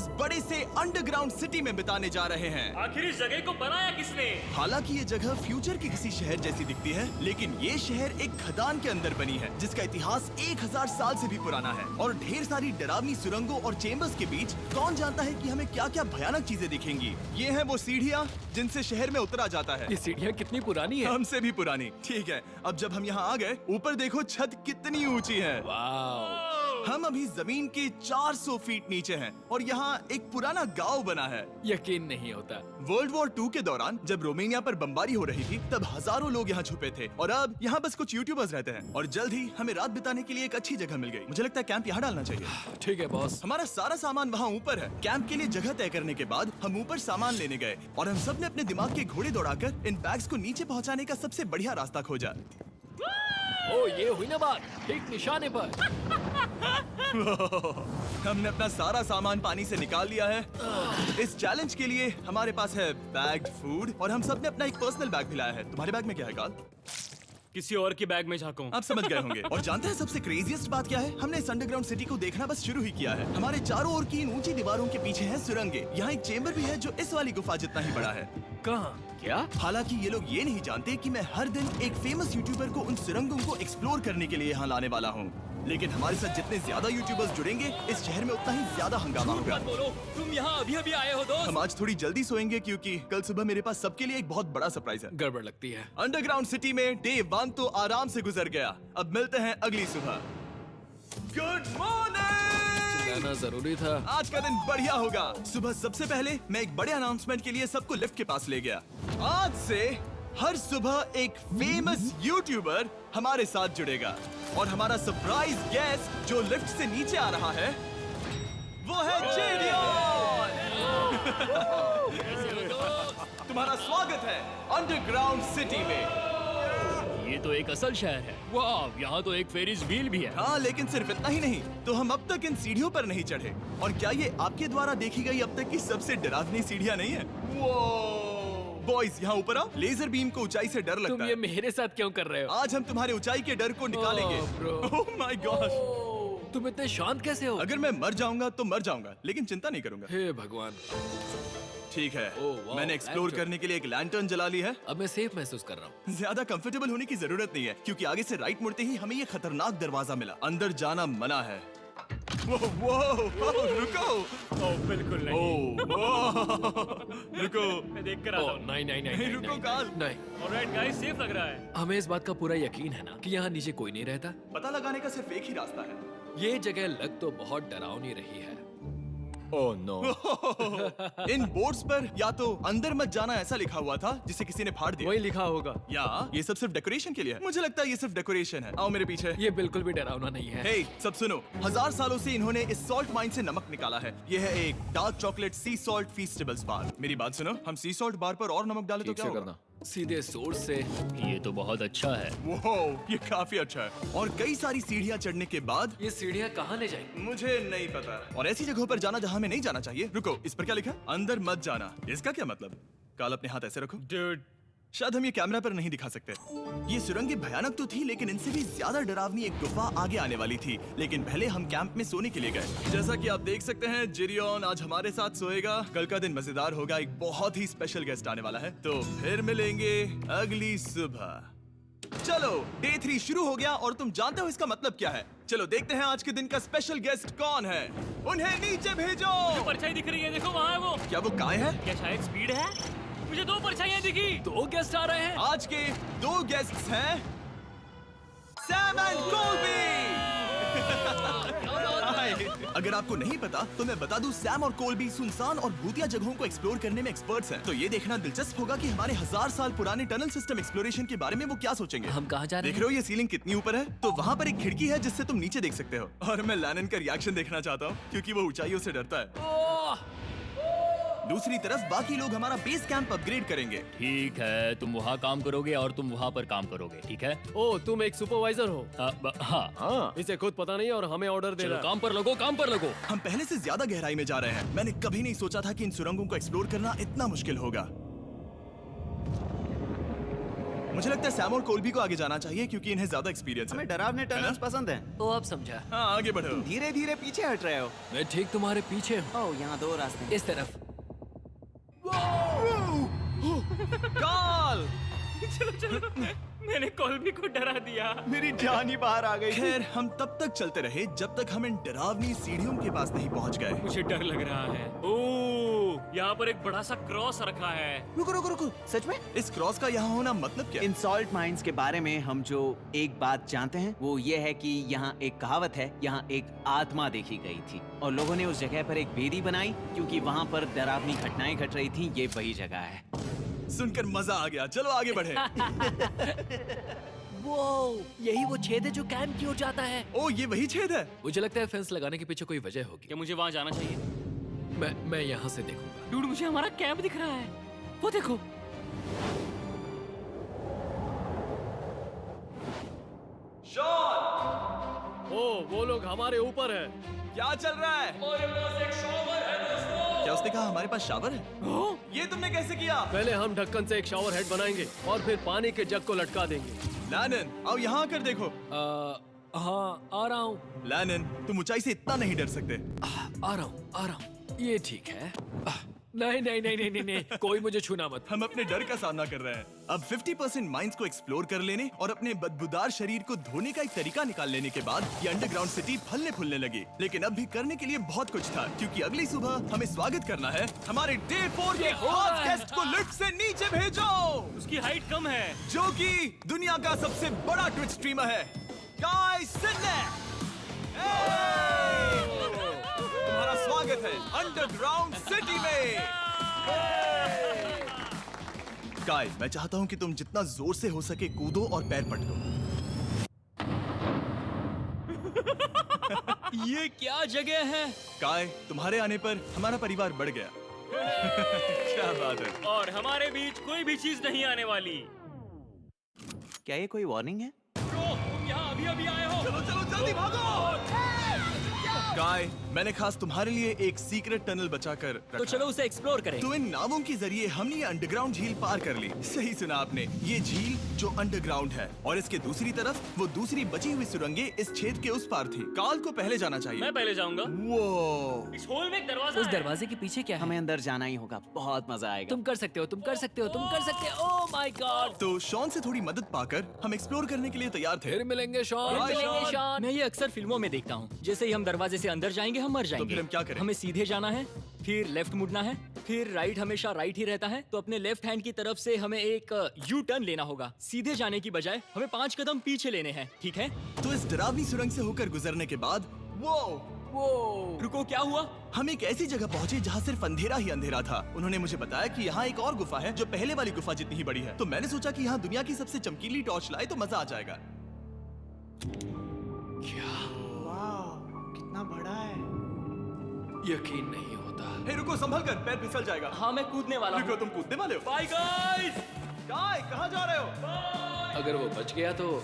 इस बड़े से अंडरग्राउंड सिटी में बिताने जा रहे हैं। आखिर इस जगह को बनाया किसने? हालांकि ये जगह फ्यूचर के किसी शहर जैसी दिखती है, लेकिन ये शहर एक खदान के अंदर बनी है जिसका इतिहास 1000 साल से भी पुराना है और ढेर सारी डरावनी सुरंगों और चेम्बर्स के बीच कौन जानता है कि हमें क्या क्या भयानक चीजें दिखेंगी। ये है वो सीढ़ियाँ जिनसे शहर में उतरा जाता है। ये सीढ़ियाँ कितनी पुरानी है? हमसे भी पुरानी। ठीक है, अब जब हम यहाँ आ गए, ऊपर देखो छत कितनी ऊंची है। वाव! हम अभी जमीन के 400 फीट नीचे हैं और यहाँ एक पुराना गांव बना है। यकीन नहीं होता। वर्ल्ड वॉर 2 के दौरान जब रोमानिया पर बमबारी हो रही थी तब हजारों लोग यहाँ छुपे थे और अब यहाँ बस कुछ यूट्यूबर्स रहते हैं और जल्द ही हमें रात बिताने के लिए एक अच्छी जगह मिल गई। मुझे लगता है कैंप यहाँ डालना चाहिए। ठीक है बॉस। हमारा सारा सामान वहाँ ऊपर है। कैंप के लिए जगह तय करने के बाद हम ऊपर सामान लेने गए और हम सब ने अपने दिमाग के घोड़े दौड़ाकर इन बैग्स को नीचे पहुँचाने का सबसे बढ़िया रास्ता खोजा। ओ ये हुई ना बात, ठीक निशाने पर। हमने अपना सारा सामान पानी से निकाल लिया है। इस चैलेंज के लिए हमारे पास है बैग्ड फूड और हम सब ने अपना एक पर्सनल बैग भी लाया है। तुम्हारे बैग में क्या है काल? किसी और के बैग में झांकूं। आप समझ गए होंगे। और जानते हैं सबसे क्रेजीएस्ट बात क्या है? हमने इस अंडरग्राउंड सिटी को देखना बस शुरू ही किया है। हमारे चारों ओर की इन ऊंची दीवारों के पीछे है सुरंगे। यहाँ एक चेम्बर भी है जो इस वाली गुफा जितना ही बड़ा है। कहाँ? क्या? हालांकि ये लोग ये नहीं जानते कि मैं हर दिन एक फेमस यूट्यूबर को उन सुरंगों को एक्सप्लोर करने के लिए यहाँ लाने वाला हूँ। लेकिन हमारे साथ जितने ज्यादा यूट्यूबर्स जुड़ेंगे इस शहर में उतना ही ज्यादा हंगामा होगा। मत बोलो, तुम यहाँ अभी अभी आए हो दोस्त। हम आज थोड़ी जल्दी सोएंगे क्योंकि कल सुबह मेरे पास सबके लिए एक बहुत बड़ा सरप्राइज है। गड़बड़ लगती है। अंडरग्राउंड सिटी में डे 1 तो आराम से गुजर गया। अब मिलते हैं अगली सुबह। Good morning. जाना जरूरी था। आज का दिन बढ़िया होगा। सुबह सबसे पहले मैं एक बड़े अनाउंसमेंट के लिए सबको लिफ्ट के पास ले गया। आज से हर सुबह एक फेमस यूट्यूबर हमारे साथ जुड़ेगा और हमारा सरप्राइज गेस्ट जो लिफ्ट से नीचे आ रहा है वो है जेरियन। तुम्हारा स्वागत है अंडरग्राउंड सिटी में। ये तो एक असल शहर है। वाह, यहाँ तो एक फेरिस व्हील भी है। हाँ, लेकिन सिर्फ इतना ही नहीं, तो हम अब तक इन सीढ़ियों पर नहीं चढ़े। और क्या ये आपके द्वारा देखी गई अब तक की सबसे डरावनी सीढ़ियाँ नहीं है? बॉयज यहाँ ऊपर आओ। लेजर बीम को ऊंचाई से डर लगता तुम है। ये मेरे साथ क्यों कर रहे हो? आज हम तुम्हारे ऊंचाई के डर को निकालेंगे। ओह माय गॉड, तुम इतने शांत कैसे हो? अगर मैं मर जाऊंगा तो मर जाऊंगा, लेकिन चिंता नहीं करूंगा। हे भगवान। ठीक है, वाह, मैंने एक्सप्लोर लैंटर्न। करने के लिए एक लैंटर्न जला ली है। अब मैं सेफ महसूस कर रहा हूँ। ज्यादा कंफर्टेबल होने की जरूरत नहीं है क्योंकि आगे से राइट मुड़ते ही हमें ये खतरनाक दरवाजा मिला। अंदर जाना मना है। वो रुको। बिल्कुल रुको, मैं देख कर आता हूँ। नहीं नहीं नहीं नहीं, रुको नहीं, काल। नहीं। ऑलराइट गाइस, सेफ लग रहा है। हमें इस बात का पूरा यकीन है ना कि यहाँ नीचे कोई नहीं रहता। पता लगाने का सिर्फ एक ही रास्ता है। ये जगह लग तो बहुत डरावनी रही है। Oh no. इन बोर्ड्स पर या तो अंदर मत जाना ऐसा लिखा हुआ था जिसे किसी ने फाड़ दिया। वही लिखा होगा। या ये सब सिर्फ डेकोरेशन के लिए है। मुझे लगता है ये सिर्फ डेकोरेशन है। आओ मेरे पीछे। ये बिल्कुल भी डरावना नहीं है। हे, सब सुनो। 1000 सालों से इन्होंने इस सॉल्ट माइन से नमक निकाला है। ये है एक डार्क चॉकलेट सी सॉल्ट फीस्टेबल्स बार। मेरी बात सुनो, हम सी सॉल्ट बार पर और नमक डाले तो क्या होगा? सीधे सोर्स से। ये तो बहुत अच्छा है। वो ये काफी अच्छा है। और कई सारी सीढ़ियाँ चढ़ने के बाद ये सीढ़ियाँ कहाँ ले जाएंगी? मुझे नहीं पता। और ऐसी जगहों पर जाना जहाँ हमें नहीं जाना चाहिए। रुको, इस पर क्या लिखा? अंदर मत जाना। इसका क्या मतलब? काल अपने हाथ ऐसे रखो। डूड, शायद हम ये कैमरा पर नहीं दिखा सकते। ये सुरंगें भयानक तो थी, लेकिन इनसे भी ज्यादा डरावनी एक गुफा आगे आने वाली थी। लेकिन पहले हम कैंप में सोने के लिए गए। जैसा कि आप देख सकते हैं, जेरियन आज हमारे साथ सोएगा। कल का दिन मजेदार होगा। एक बहुत ही स्पेशल गेस्ट आने वाला है, तो फिर मिलेंगे अगली सुबह। चलो, डे 3 शुरू हो गया और तुम जानते हो इसका मतलब क्या है? चलो देखते हैं आज के दिन का स्पेशल गेस्ट कौन है। उन्हें नीचे भेजो। जो परछाई दिख रही है, देखो वहाँ है वो। क्या वो काय है? क्या शायद स्पीड है? मुझे 2 परछाइयाँ दिखी। 2 गेस्ट आ रहे हैं। आज के 2 गेस्ट्स हैं सैम एंड कोल्बी। अगर आपको नहीं पता तो मैं बता दूं, सैम और कोल्बी सुनसान और भूतिया जगहों को एक्सप्लोर करने में एक्सपर्ट्स हैं। तो ये देखना दिलचस्प होगा कि हमारे 1000 साल पुराने टनल सिस्टम एक्सप्लोरेशन के बारे में वो क्या सोचेंगे। हम कहाँ जा रहे देख रहे हो ये सीलिंग कितनी ऊपर है? तो वहाँ पर एक खिड़की है जिससे तुम नीचे देख सकते हो। और मैं लैनन का रिएक्शन देखना चाहता हूँ क्योंकि वो ऊंचाइयों से डरता है। दूसरी तरफ बाकी लोग हमारा बेस कैंप अपग्रेड करेंगे। ठीक है, तुम वहाँ काम करोगे और तुम वहाँ पर काम करोगे, ठीक है? ओ, तुम एक सुपरवाइजर हो? हाँ। इसे खुद पता नहीं और हमें ऑर्डर दे चलो रहा है। काम पर लगो, काम पर लगो। हम पहले से ज्यादा गहराई में जा रहे हैं। मैंने कभी नहीं सोचा था कि इन सुरंगों को एक्सप्लोर करना इतना मुश्किल होगा। मुझे लगता है सैम और कोल्बी को आगे जाना चाहिए क्योंकि इन्हें ज्यादा एक्सपीरियंस है। हमें डरावने टनल्स पसंद हैं। तो अब समझा। हाँ, आगे बढ़ो। धीरे धीरे पीछे हट रहे हो। मैं ठीक तुम्हारे पीछे हूँ। ओह, यहाँ 2 रास्ते हैं। इस तरफ। काल! मैंने कोल्बी को डरा दिया। मेरी जान ही बाहर आ गई। खैर, हम तब तक चलते रहे जब तक हम इन डरावनी सीढ़ियों के पास नहीं पहुंच गए। मुझे डर लग रहा है। ओह, यहाँ पर एक बड़ा सा क्रॉस रखा है। रुको रुको रुको, सच में? इस क्रॉस का यहाँ होना मतलब क्या? इन सॉल्ट माइंस के बारे में हम जो एक बात जानते हैं वो ये है कि यहाँ एक कहावत है, यहाँ एक आत्मा देखी गई थी और लोगों ने उस जगह पर एक वेदी बनाई क्योंकि वहाँ पर डरावनी घटनाएं घट रही थी। ये वही जगह है। सुनकर मजा आ गया। चलो आगे बढ़े। वो यही वो छेद है जो कैंप की ओर जाता है। ओ, ये वही छेद है। मुझे लगता है फेंस लगाने के पीछे कोई वजह होगी। क्या मुझे वहाँ जाना चाहिए? मैं यहाँ से देखूंगा। डूड, मुझे हमारा कैंप दिख रहा है। वो देखो। शॉन! ओ, वो लोग हमारे ऊपर है। क्या चल रहा है? हमारे पास एक शॉवर है दोस्तों। क्या उसने कहा हमारे पास शावर है? ये तुमने कैसे किया? पहले हम ढक्कन से एक शावर हेड बनाएंगे और फिर पानी के जग को लटका देंगे। लैनन, आओ यहाँ आकर देखो। हाँ, आ रहा हूँ। लैनन, तुम ऊंचाई से इतना नहीं डर सकते। आ रहा हूँ। ये ठीक है। नहीं नहीं नहीं नहीं नहीं नहीं, कोई मुझे छूना मत। हम अपने डर का सामना कर रहे हैं। अब 50% माइंस को एक्सप्लोर कर लेने और अपने बदबूदार शरीर को धोने का एक तरीका निकाल लेने के बाद ये अंडरग्राउंड सिटी फलने फूलने लगी। लेकिन अब भी करने के लिए बहुत कुछ था क्योंकि अगली सुबह हमें स्वागत करना है। हमारे डे 4 के खास गेस्ट को लिफ्ट से नीचे भेजो, उसकी हाइट कम है। जो कि दुनिया का सबसे बड़ा ट्विच स्ट्रीमर है, गाय सिडनेक। तुम्हारा स्वागत है अंडरग्राउंड सिटी में। गाय, मैं चाहता हूँ कि तुम जितना जोर से हो सके कूदो और पैर पटको। ये क्या जगह है? गाय, तुम्हारे आने पर हमारा परिवार बढ़ गया। क्या बात है। और हमारे बीच कोई भी चीज नहीं आने वाली। क्या ये कोई वार्निंग है? ब्रो, तुम यहाँ अभी आए हो। चलो चलो जल्दी भागो। गाय, मैंने खास तुम्हारे लिए एक सीक्रेट टनल बचाकर रखा। तो चलो उसे एक्सप्लोर करें। तो इन नावों के जरिए हमने ये अंडरग्राउंड झील पार कर ली। सही सुना आपने, ये झील जो अंडरग्राउंड है और इसके दूसरी तरफ वो दूसरी बची हुई सुरंगें इस छेद के उस पार थी। काल को पहले जाना चाहिए। मैं पहले जाऊंगा। वो इस होल में एक दरवाजा उस है। दरवाजे के पीछे क्या है? हमें अंदर जाना ही होगा। बहुत मजा आएगा। तुम कर सकते हो, तुम कर सकते हो, तुम कर सकते हो। Oh my God. तो शॉन से थोड़ी मदद पाकर हम एक्सप्लोर करने के लिए तैयार थे। फिर मिलेंगे शॉन। Bye, मिलेंगे शॉन। शॉन। मैं ये अक्सर फिल्मों में देखता हूँ। जैसे ही हम दरवाजे से अंदर जाएंगे हम मर जाएंगे। फिर हम क्या करें? हमें सीधे जाना है, फिर लेफ्ट मुड़ना है, फिर राइट हमेशा राइट ही रहता है। तो अपने लेफ्ट हैंड की तरफ से हमें एक यू टर्न लेना होगा। सीधे जाने की बजाय हमें 5 कदम पीछे लेने हैं, ठीक है? तो इस डरावनी सुरंग से होकर गुजरने के बाद वो रुको, क्या हुआ? हम एक ऐसी जगह पहुंचे जहाँ सिर्फ अंधेरा ही अंधेरा था। उन्होंने मुझे बताया कि यहाँ एक और गुफा है जो पहले वाली गुफा जितनी ही बड़ी है। तो मैंने सोचा कि यहाँ दुनिया की सबसे चमकीली टॉर्च लाए तो मजा आ जाएगा। कितना बड़ा है। यकीन नहीं होता। हे रुको, संभल कर, पैर फिसल जाएगा। हाँ, मैं कूदने वाला रुको, हूँ। तुम कूदने वाले हो? Bye guys. गाय, कहाँ जा रहे हो? अगर वो बच गया तो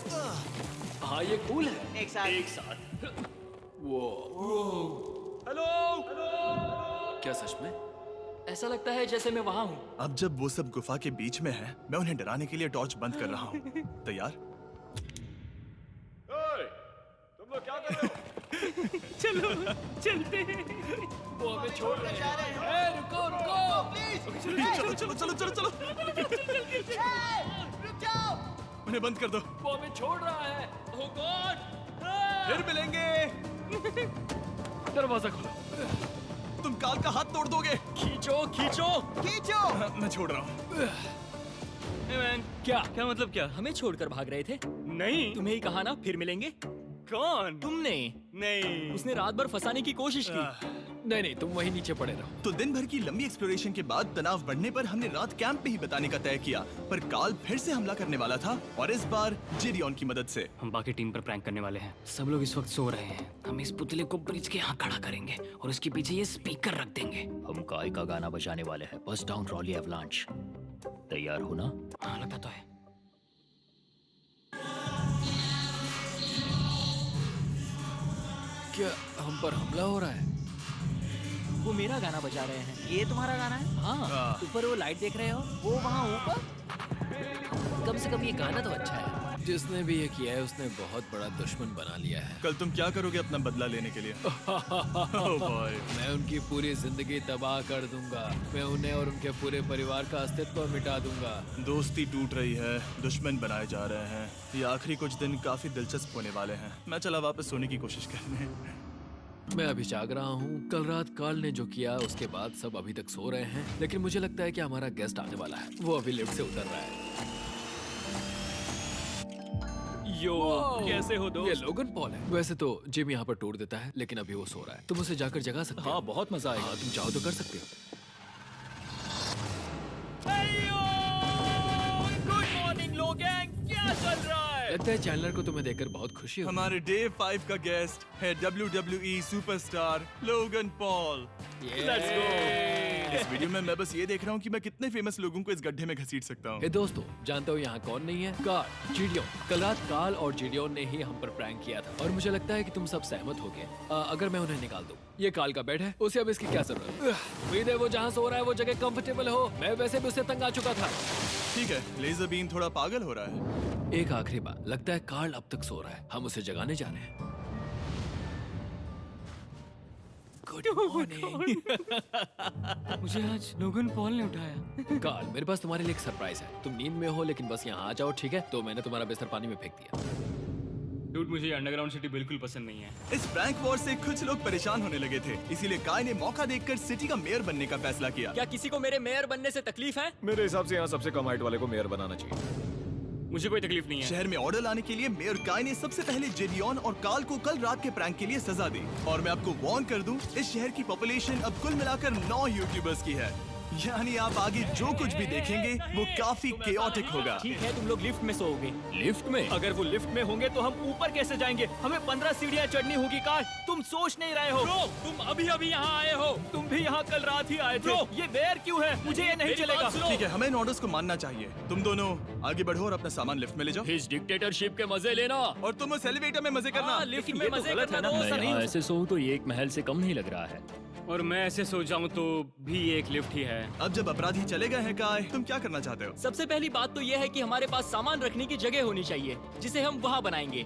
हाँ, ये कूल है। एक साथ। एक साथ। हेलो। क्या सच में? ऐसा लगता है जैसे मैं वहाँ हूँ। अब जब वो सब गुफा के बीच में है, मैं उन्हें डराने के लिए टॉर्च बंद कर रहा हूँ। तैयार? तुम लोग क्या कर रहे हो? चलो चलते हैं। वो हमें छोड़ रहे हैं। रुको रुको। चलो चलो चलो चलो चलो। उन्हें बंद कर दो। वो हमें छोड़ रहा है। Oh God! फिर मिलेंगे। दरवाजा खोलो। तुम काल का हाथ तोड़ दोगे। खींचो खींचो। हाँ, मैं छोड़ रहा हूँ। Hey man, क्या मतलब क्या? हमें छोड़कर भाग रहे थे? नहीं, तुम्हें ही कहा ना फिर मिलेंगे। कौन? तुमने? नहीं, उसने रात भर फंसाने की कोशिश की। नहीं नहीं, तुम वहीं नीचे पड़े रहो। तो दिन भर की लंबी एक्सप्लोरेशन के बाद तनाव बढ़ने पर हमने रात कैंप में ही बिताने का तय किया। पर काल फिर से हमला करने वाला था और इस बार जिरियन की मदद से। हम बाकी टीम पर प्रैंक करने वाले हैं। सब लोग इस वक्त सो रहे हैं। हम इस पुतले को ब्रिज के यहाँ खड़ा करेंगे और उसके पीछे ये स्पीकर रख देंगे। हम काय का गाना बजाने वाले हैं। बस डाउन रॉली एवलांच। तैयार हो ना? हाँ, लगता तो है। क्या हम पर हमला हो रहा है? वो मेरा गाना बजा रहे हैं। ये तुम्हारा गाना है? हाँ, ऊपर वो लाइट देख रहे हो? वो वहाँ ऊपर? कम से कम ये गाना तो अच्छा है। जिसने भी ये किया है उसने बहुत बड़ा दुश्मन बना लिया है। कल तुम क्या करोगे अपना बदला लेने के लिए? Oh boy. मैं उनकी पूरी जिंदगी तबाह कर दूंगा। मैं उन्हें और उनके पूरे परिवार का अस्तित्व मिटा दूंगा। दोस्ती टूट रही है, दुश्मन बनाए जा रहे हैं। ये आखिरी कुछ दिन काफी दिलचस्प होने वाले हैं। मैं चला वापस सोने की कोशिश करने। मैं अभी जाग रहा हूँ। कल रात कार्ल ने जो किया उसके बाद सब अभी तक सो रहे हैं, लेकिन मुझे लगता है कि हमारा गेस्ट आने वाला है। वो अभी लिफ्ट से उतर रहा है। यो, कैसे हो ये दोस्त? लोगन पॉल है। वैसे तो जिम यहाँ पर टूर देता है, लेकिन अभी वो सो रहा है। तुम उसे जाकर जगा सकते हो। हाँ, बहुत मजा आएगा। हाँ, तुम चाहो तो कर सकते हो। गुड मॉर्निंग लोगैंग, क्या चल रहा है? लगता है चैनलर को तुम्हें देखकर बहुत खुशी हो। हमारे डे 5 का गेस्ट है WWE superstar Logan Paul. Let's go. इस वीडियो में मैं बस ये देख रहा हूँ कि मैं कितने फेमस लोगों को इस गड्ढे में घसीट सकता हूँ। हे दोस्तों, जानते हो यहाँ कौन नहीं है? कार्ल, जिडियोन। कल रात कार्ल और जिडियोन ने ही हम पर प्रैंक किया था और मुझे लगता है कि तुम सब सहमत हो गए। अगर मैं उन्हें निकाल दूं। ये कार्ल का बेड है, उसे अब इसकी क्या जरूरत है? उम्मीद है वो जहाँ सो रहा है वो जगह कंफर्टेबल हो। मैं वैसे भी उससे तंग आ चुका था। ठीक है, लेजर बीम थोड़ा पागल हो रहा है। एक आखिरी बात, लगता है कार्ल अब तक सो रहा है। हम उसे जगाने जा रहे हैं। Good morning. मुझे आज लोगन पॉल ने उठाया। कार्ल, मेरे पास तुम्हारे लिए एक सरप्राइज है। तुम नींद में हो लेकिन बस यहाँ आ जाओ, ठीक है? तो मैंने तुम्हारा बिस्तर पानी में फेंक दिया। डूड, मुझे अंडरग्राउंड सिटी बिल्कुल पसंद नहीं है। इस प्रैंक वॉर से कुछ लोग परेशान होने लगे थे, इसीलिए काय ने मौका देखकर सिटी का मेयर बनने का फैसला किया। क्या किसी को मेरे मेयर बनने से तकलीफ है? मेरे हिसाब से यहाँ सबसे कम हाइट वाले को मेयर बनाना चाहिए। मुझे कोई तकलीफ नहीं है। शहर में ऑर्डर लाने के लिए मेयर काय ने सबसे पहले जेडियन और कार्ल को कल रात के प्रैंक के लिए सजा दी। और मैं आपको वार्न कर दूं, इस शहर की पॉपुलेशन अब कुल मिलाकर 9 यूट्यूबर्स की है। यानी आप आगे जो कुछ भी देखेंगे वो काफी केओटिक होगा। ठीक है, तुम लोग लिफ्ट में सोओगे। लिफ्ट में? अगर वो लिफ्ट में होंगे तो हम ऊपर कैसे जाएंगे? हमें 15 सीढ़ियाँ चढ़नी होगी। कार, तुम सोच नहीं रहे हो। Bro, तुम अभी अभी यहाँ आए हो। तुम भी यहाँ कल रात ही आए थे। ये बेयर क्यों है? मुझे ये नहीं चलेगा। ठीक है, हमें इन ऑर्डर्स को मानना चाहिए। तुम दोनों आगे बढ़ो और अपना सामान लिफ्ट में ले जाओ। इस डिक्टेटरशिप के मजे लेना। और तुम उस एलिवेटर में मजे करना। लिफ्ट में मजे करना तो ऐसा मैं नहीं यहाँ हो ऐसे सोऊं तो ये एक महल से कम नहीं लग रहा है। और मैं ऐसे सो जाऊं तो भी एक लिफ्ट ही है। अब जब अपराधी चले गए हैं काय, तुम क्या करना चाहते हो? सबसे पहली बात तो यह है कि हमारे पास सामान रखने की जगह होनी चाहिए जिसे हम वहाँ बनाएंगे।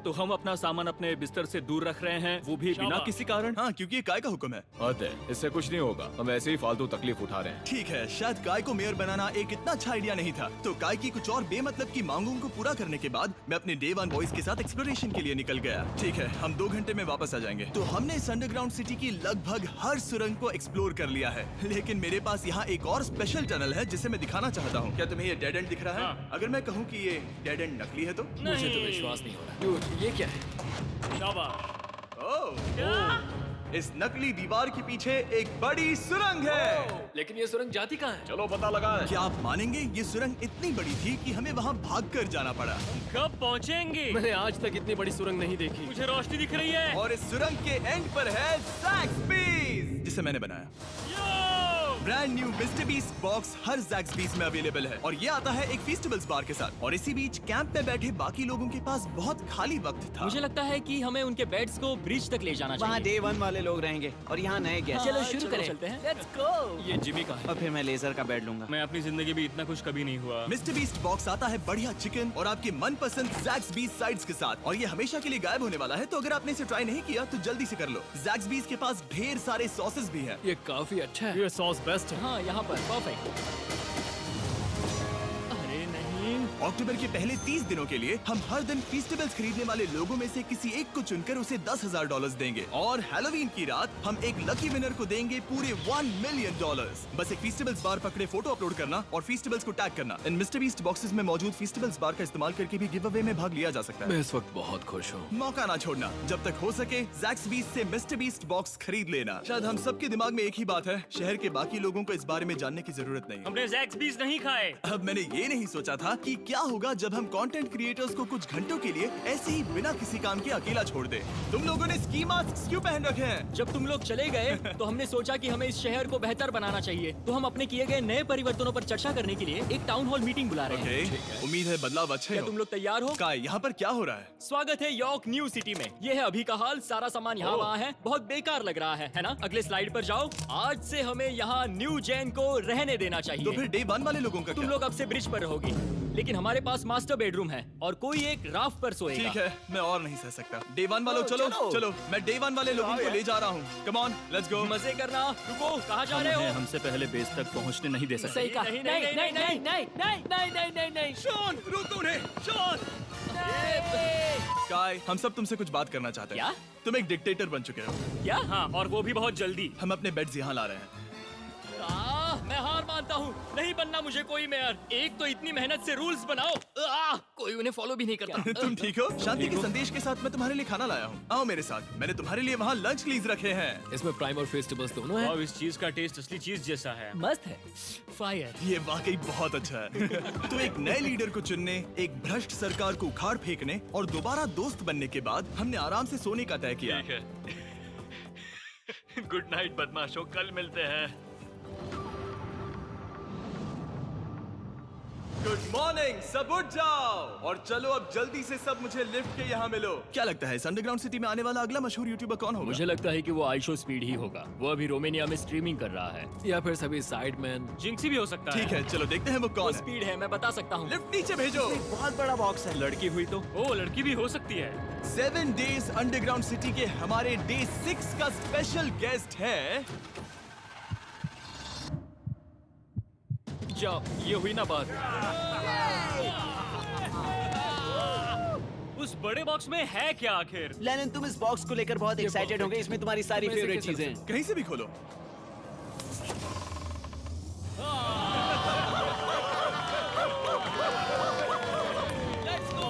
तो हम अपना सामान अपने बिस्तर से दूर रख रहे हैं, वो भी बिना किसी कारण। हाँ, क्योंकि ये काय का हुक्म है। अतः इससे कुछ नहीं होगा, हम ऐसे ही फालतू तकलीफ उठा रहे हैं। ठीक है, शायद काय को मेयर बनाना एक इतना अच्छा आइडिया नहीं था। तो काय की कुछ और बेमतलब की मांगों को पूरा करने के बाद मैं अपने डे 1 बॉयज के साथ एक्सप्लोरेशन के लिए निकल गया। ठीक है, हम 2 घंटे में वापस आ जाएंगे। तो हमने इस अंडरग्राउंड सिटी की लगभग हर सुरंग को एक्सप्लोर कर लिया है, लेकिन मेरे पास यहाँ एक और स्पेशल टनल है जिसे मैं दिखाना चाहता हूँ। क्या तुम्हें ये डेड एंड दिख रहा है? हाँ। अगर मैं कहूँ कि ये डेड एंड नकली है तो? मुझे तो विश्वास नहीं हो रहा। Dude, ये क्या है? ओह, इस नकली दीवार के पीछे एक बड़ी सुरंग है। लेकिन ये सुरंग जाती कहाँ है? चलो पता लगाएं। क्या आप मानेंगे, ये सुरंग इतनी बड़ी थी कि हमें वहाँ भागकर जाना पड़ा। कब पहुँचेंगे? मैंने आज तक इतनी बड़ी सुरंग नहीं देखी। मुझे रोशनी दिख रही है। और इस सुरंग के एंड पर है ज़ैक्सबीज़, जिसे मैंने बनाया। Brand new mister beast box हर ज़ैक्सबीज़ में अवेलेबल है और ये आता है एक फेस्टिवल्स बार के साथ। और इसी बीच कैंप में बैठे बाकी लोगों के पास बहुत खाली वक्त था। मुझे लगता है कि हमें उनके बेड्स को ब्रिज तक ले जाना वहाँ चाहिए। डे 1 वाले लोग रहेंगे और यहाँ नए गेस्ट। चलो शुरू करें। चलते हैं। Let's go। ये जिमी का है। और फिर मैं लेजर का बेड लूंगा। मैं अपनी जिंदगी में इतना खुश कभी नहीं हुआ। मिस्टर बीस्ट बॉक्स आता है बढ़िया चिकन और आपके मनपसंद ज़ैक्सबीज़ साइड्स के साथ, और ये हमेशा के लिए गायब होने वाला है। तो अगर आपने इसे ट्राई नहीं किया तो जल्दी से कर लो। ज़ैक्सबीज़ के पास ढेर सारे सॉसेस भी हैं। ये काफी अच्छा है। ये सॉस बेस्ट है। हाँ, यहाँ पर परफेक्ट। अरे नहीं। अक्टूबर के पहले 30 दिनों के लिए हम हर दिन फेस्टिवल्स खरीदने वाले लोगों में से किसी एक को चुनकर उसे $10,000 देंगे, और हैलोवीन की रात हम एक लकी विनर को देंगे पूरे $1 मिलियन। बस एक फेस्टिवल्स बार पकड़े फोटो अपलोड करना और फेस्टिवल्स को टैग करना। इन मिस्टर बीस्ट बॉक्सेस में मौजूद फेस्टिवल्स बार का इस्तेमाल करके भी गिव अवे में भाग लिया जा सकता है। मैं इस वक्त बहुत खुश हूँ। मौका ना छोड़ना, जब तक हो सके ज़ैक्सबीज़ से मिस्टर बीस्ट बॉक्स खरीद लेना। शायद हम सबके दिमाग में एक ही बात है, शहर के बाकी लोगों को इस बारे में जानने की जरूरत नहीं। हमने ज़ैक्सबीज़ नहीं खाए। अब मैंने ये नहीं सोचा था कि क्या होगा जब हम कंटेंट क्रिएटर्स को कुछ घंटों के लिए ऐसे ही बिना किसी काम के अकेला छोड़ दे। तुम लोगों ने स्की मास्क क्यों पहन रखे हैं? जब तुम लोग चले गए तो हमने सोचा कि हमें इस शहर को बेहतर बनाना चाहिए, तो हम अपने किए गए नए परिवर्तनों पर चर्चा करने के लिए एक टाउन हॉल मीटिंग बुला रहे हैं। ओके, उम्मीद है बदलाव अच्छे क्या हो। तुम लोग तैयार हो? काय, यहाँ पर क्या हो रहा है? स्वागत है यॉर्क न्यू सिटी में। ये है अभी का हाल, सारा सामान यहाँ वहाँ है, बहुत बेकार लग रहा है ना? अगले स्लाइड पर जाओ। आज से हमें यहाँ न्यू जेन को रहने देना चाहिए। तो फिर डे 1 वाले लोगों का तुम क्या? लोग अब से ब्रिज पर रहोगी, लेकिन हमारे पास मास्टर बेडरूम है और कोई एक राफ्ट पर सोएगा। ठीक है, मैं और नहीं सह सकता। डे 1 वालों चलो चलो, मैं डे 1 वाले लोगों को ले जा रहा हूँ। Come on, let's go. मजे करना। रुको, कहाँ जा रहे हो? हमसे पहले बेस तक पहुंचने नहीं दे सकते। सही कहा। नहीं नहीं नहीं नहीं नहीं नहीं नहीं नहीं नहीं नहीं। शॉन, रोको उन्हें, शॉन। काय, हम सब तुमसे कुछ बात करना चाहते हैं। क्या? तुम एक डिक्टेटर बन चुके हो। क्या? हाँ, और वो भी बहुत जल्दी। हम अपने बेड्स यहाँ ला रहे हैं। मैं हार मानता हूँ, नहीं बनना मुझे कोई मेयर। एक तो इतनी मेहनत से रूल्स बनाओ, कोई उन्हें फॉलो भी नहीं करता। तुम ठीक हो? शांति के संदेश के साथ मैं तुम्हारे लिए खाना लाया हूँ। आओ मेरे साथ, मैंने तुम्हारे लिए वहाँ लंच लीज रखे हैं। इसमें प्राइम और फेस्टिवल्स दोनों हैं। और इस चीज का टेस्ट असली चीज जैसा है। मस्त है। फायर। ये वाकई बहुत अच्छा है। तो एक नए लीडर को चुनने, एक भ्रष्ट सरकार को उखाड़ फेंकने और दोबारा दोस्त बनने के बाद हमने आराम से सोने का तय किया। ठीक है। गुड नाइट बदमाशों, कल मिलते हैं। गुड मॉर्निंग, सब उठ जाओ और चलो अब जल्दी से सब मुझे लिफ्ट के यहाँ मिलो। क्या लगता है इस अंडरग्राउंड सिटी में आने वाला अगला मशहूर यूट्यूबर कौन होगा? मुझे लगता है कि वो आइशो स्पीड ही होगा। वो अभी रोमानिया में स्ट्रीमिंग कर रहा है। या फिर सभी साइडमैन। जिंक्सी भी हो सकता है। ठीक है, चलो देखते हैं वो कौन है। स्पीड है, मैं बता सकता हूँ। लिफ्ट नीचे भेजो। बहुत बड़ा बॉक्स है। लड़की हुई तो ओ लड़की भी हो सकती है। 7 डेज अंडरग्राउंड सिटी के हमारे डे 6 का स्पेशल गेस्ट है। जाओ, ये हुई ना बात। उस बड़े बॉक्स में है क्या आखिर? लेनिन, तुम इस बॉक्स को लेकर बहुत एक्साइटेड होंगे। इसमें तुम्हारी सारी इसमें से फेवरेट किस तरह चीजें हैं। कहीं से भी खोलो।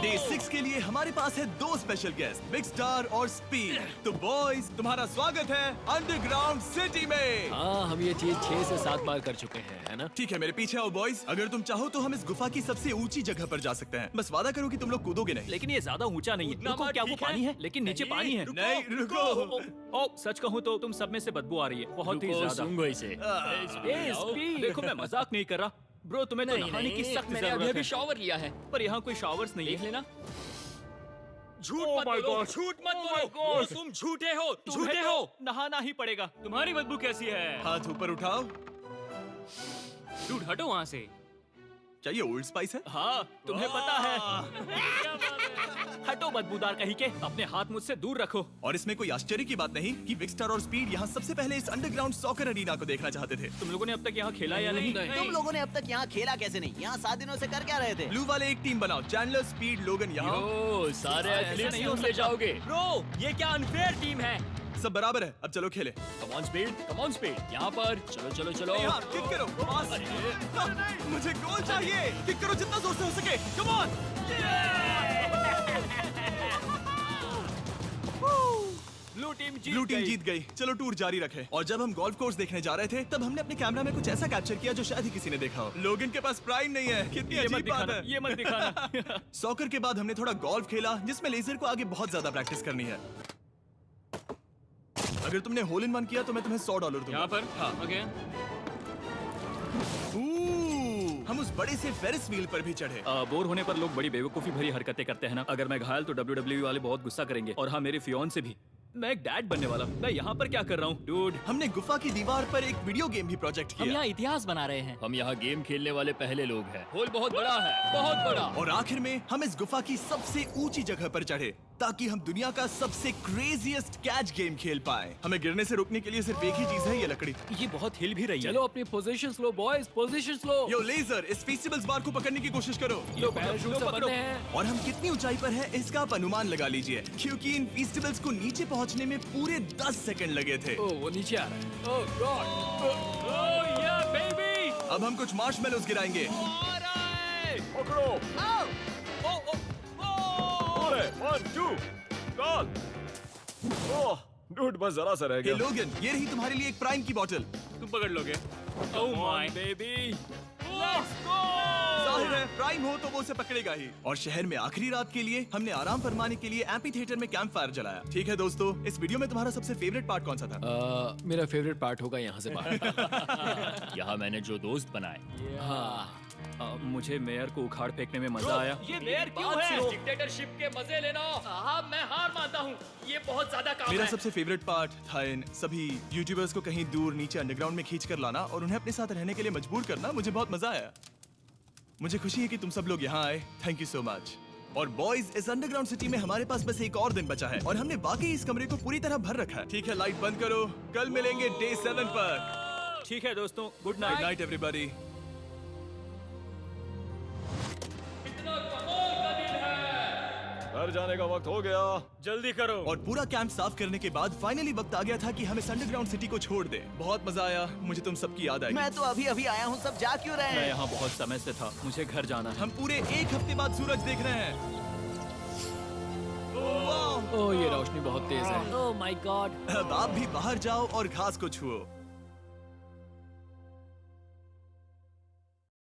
डे 6 के लिए हमारे पास है 2 स्पेशल गेस्ट, बिग स्टार और स्पीड। तो बॉयज, तुम्हारा स्वागत है अंडरग्राउंड सिटी में। हाँ, हम ये चीज 6 से 7 बार कर चुके हैं, है ना? ठीक है, मेरे पीछे आओ बॉयज। अगर तुम चाहो तो हम इस गुफा की सबसे ऊंची जगह पर जा सकते हैं। बस वादा करो कि तुम लोग कूदोगे नहीं। लेकिन ये ज्यादा ऊंचा नहीं है। उतना रुको, मत, क्या वो ठीक है? पानी है? लेकिन नीचे नहीं, पानी है। नहीं, रुको। ओ, सच कहूँ तो तुम सब में से बदबू आ रही है, बहुत ही ज्यादा। सूंघो इसे। देखो, मैं मजाक नहीं कर रहा। ब्रो, तुम्हें तो नहीं नहाने की नहीं, सख्त मैंने अभी जरूरत अभी है। शॉवर लिया है। पर यहाँ कोई शावर्स नहीं देख है। लेना। झूठ Oh मत my बोलो, God. झूठ मत Oh my बोलो। God. तुम झूठे हो, तुम्हें झूठे तो हो। नहाना ही पड़ेगा। तुम्हारी बदबू कैसी है? हाथ ऊपर उठाओ। डूड, हटो वहाँ से। चाहिए ओल्ड स्पाइस है? हाँ, तुम्हें पता है। हटो बदबूदार कहीं के, अपने हाथ मुझसे दूर रखो। और इसमें कोई आश्चर्य की बात नहीं कि बिग स्टार और स्पीड यहाँ सबसे पहले इस अंडरग्राउंड सॉकर अरीना को देखना चाहते थे। तुम लोगों ने अब तक यहाँ खेला या नहीं? तुम लोगों ने अब तक यहाँ खेला कैसे नहीं? यहाँ 7 दिनों से कर क्या रहे थे? ब्लू वाले एक टीम बनाओ, चैंडलर, स्पीड, लोगन यहाँ। ओ, सारे ऐसा एथलीट्स नहीं हो तुम ले जाओगे। ब्रो, ये क्या अनफेयर टीम है। सब बराबर है, अब चलो खेले। Come on speed, come on speed. यहाँ पर चलो चलो चलो। यहाँ किक करो, पास। नहीं, मुझे गोल चाहिए। किक करो जितना जोर से हो सके। Come on. ब्लू टीम जीत गई। चलो टूर जारी रखें। और जब हम गोल्फ कोर्स देखने जा रहे थे, तब हमने अपने कैमरा में कुछ ऐसा कैप्चर किया जो शायद ही किसी ने देखा हो। लोगन के पास प्राइम नहीं है। कितनी ये मत अजीब बात दिखाना, है। ये मत दिखाना। सॉकर के बाद हमने थोड़ा गोल्फ खेला, जिसमें लेजर को आगे बहुत ज्यादा प्रैक्टिस करनी है। अगर तुमने होल इन वन किया तो मैं तुम्हें $100 दूंगा। यहाँ पर? हाँ। ओके। हम उस बड़े से फेरिस व्हील पर भी चढ़े। बोर होने पर लोग बड़ी बेवकूफी भरी हरकतें करते हैं ना। अगर मैं घायल तो WWE वाले बहुत गुस्सा करेंगे। और हाँ, मेरे फियोन से भी। मैं एक डैड बनने वाला हूँ। मैं यहाँ पर क्या कर रहा हूँ? डूड, हमने गुफा की दीवार पर एक वीडियो गेम भी प्रोजेक्ट हम किया। यहाँ इतिहास बना रहे हैं। हम यहाँ गेम खेलने वाले पहले लोग हैं। होल बहुत बड़ा है, बहुत बड़ा। और आखिर में हम इस गुफा की सबसे ऊंची जगह पर चढ़े ताकि हम दुनिया का सबसे क्रेजीएस्ट कैच गेम खेल पाए। हमें गिरने से रोकने के लिए सिर्फ एक ही चीज है, ये लकड़ी। ये बहुत हिल भी रही है। चलो अपनी पोजीशन लो बॉयज, पोजीशन लो। यो लेजर, इस फेस्टिवल्स बार को पकड़ने की कोशिश करो। लो पैराशूट से बंधे हैं। और हम कितनी ऊंचाई पर हैं इसका आप अनुमान लगा लीजिए, क्योंकि इन फेस्टिवल्स को नीचे पहुंचने में पूरे 10 सेकंड लगे थे। ओ, वो नीचे आ रहा है। ओह गॉड। ओह या बेबी। अब हम कुछ मार्शमेलोस गिराएंगे। पकड़ो। अरे 1 2 कॉल। ओह डूड, बस जरा सा रह हे गया। लोगन, ये रही तुम्हारे लिए एक प्राइम की बोतल। तुम पकड़ लोगे? Oh my baby. Let's go. जाहिर है प्राइम हो तो वो उसे पकड़ेगा ही। और शहर में आखिरी रात के लिए हमने आराम फरमाने के लिए एम्पी थिएटर में कैंप फायर जलाया। ठीक है दोस्तों, इस वीडियो में तुम्हारा सबसे फेवरेट पार्ट कौन सा था? मेरा फेवरेट पार्ट होगा यहाँ से बाहर। यहाँ मैंने जो दोस्त बनाए। हाँ मुझे मेयर को उखाड़ फेंकने में मजा आया। ये मेयर क्यों है? डिक्टेटरशिप के मजे लेना। हाँ, मैं हार मानता हूँ। ये बहुत ज्यादा काम मेरा है। सबसे फेवरेट पार्ट था इन सभी यूट्यूबर्स को कहीं दूर नीचे अंडरग्राउंड में खींच कर लाना और उन्हें अपने साथ रहने के लिए मजबूर करना। मुझे बहुत मजा आया। मुझे खुशी है कि तुम सब लोग यहाँ आए। Thank you so much. और बॉयज, इस अंडरग्राउंड सिटी में हमारे पास बस एक और दिन बचा है और हमने वाकई इस कमरे को पूरी तरह भर रखा है। ठीक है, लाइट बंद करो। कल मिलेंगे डे 7 पर। ठीक है दोस्तों, good good night. Night everybody. घर जाने का वक्त हो गया। जल्दी करो। और पूरा कैंप साफ करने के बाद फाइनली वक्त आ गया था कि हम इस अंडरग्राउंड सिटी को छोड़ दें। बहुत मजा आया। मुझे तुम सबकी याद आई। मैं तो अभी अभी आया हूँ, सब जा क्यों रहे मैं हैं? यहाँ बहुत समय से था, मुझे घर जाना है। हम पूरे एक हफ्ते बाद सूरज देख रहे हैं। वाह! ओह ये रोशनी बहुत तेज है। Oh my God. अब आप भी बाहर जाओ और घास को छुओ।